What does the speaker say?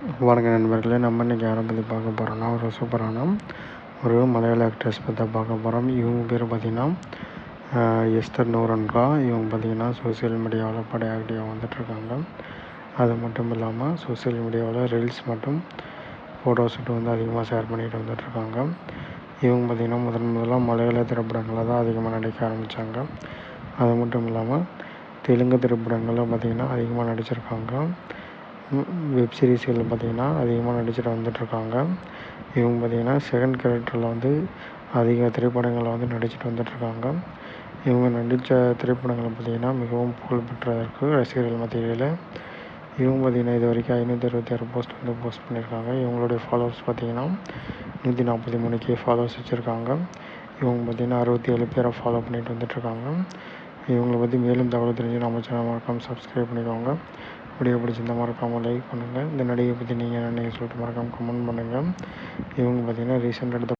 வணக்கம் நண்பர்களே, நம்ம இன்றைக்கி யாரை பற்றி பார்க்க போகிறோம்னா ஒரு சூப்பரான ஒரு மலையாள ஆக்ட்ரஸ் பற்றி பார்க்க போகிறோம். இவங்க பேர் பார்த்திங்கன்னா எஸ்தர் நூரன்கா. இவங்க பார்த்திங்கன்னா சோசியல் மீடியாவில் படைய ஆக்டிவாக வந்துட்டுருக்காங்க. அது மட்டும் இல்லாமல் சோசியல் மீடியாவில் ரீல்ஸ் மற்றும் ஃபோட்டோஷூட் வந்து அதிகமாக ஷேர் பண்ணிட்டு வந்துட்டுருக்காங்க. இவங்க பார்த்திங்கன்னா முதலாக மலையாள திரைப்படங்களில் தான் அதிகமாக நடிக்க ஆரம்பித்தாங்க. அது மட்டும் இல்லாமல் தெலுங்கு திரைப்படங்களில் பார்த்திங்கன்னா அதிகமாக நடிச்சிருக்காங்க. வெப் சீரிஸ்களில் பார்த்திங்கன்னா அதிகமாக நடிச்சுட்டு வந்துட்டுருக்காங்க. இவங்க பார்த்திங்கன்னா செகண்ட் கேரக்டரில் வந்து அதிக திரைப்படங்களில் வந்து நடிச்சுட்டு வந்துட்டுருக்காங்க. இவங்க நடித்த திரைப்படங்களை பார்த்திங்கன்னா மிகவும் புகழ்பெற்றதற்கு ரசிகர்கள் மத்தியில். இவங்க பார்த்திங்கன்னா இது வரைக்கும் 526 போஸ்ட் வந்து போஸ்ட் பண்ணியிருக்காங்க. இவங்களுடைய ஃபாலோவர்ஸ் பார்த்திங்கன்னா 143K ஃபாலோவர்ஸ் வச்சுருக்காங்க. இவங்க பார்த்திங்கன்னா 67 பேரை ஃபாலோ பண்ணிட்டு வந்துட்டுருக்காங்க. இவங்களை பற்றி மேலும் தகவல் தெரிஞ்சு நம்ம சேனல் மறக்காமல் சப்ஸ்கிரைப் பண்ணிக்கோங்க. வீடியோ பிடிச்சிருந்தா மறக்காமல் லைக் பண்ணுங்கள். இந்த நடிகை பற்றி நீங்கள் என்ன சொல்லிட்டு மறக்காமல் கமெண்ட் பண்ணுங்கள். இவங்க பார்த்திங்கன்னா ரீசெண்டாக எடுத்த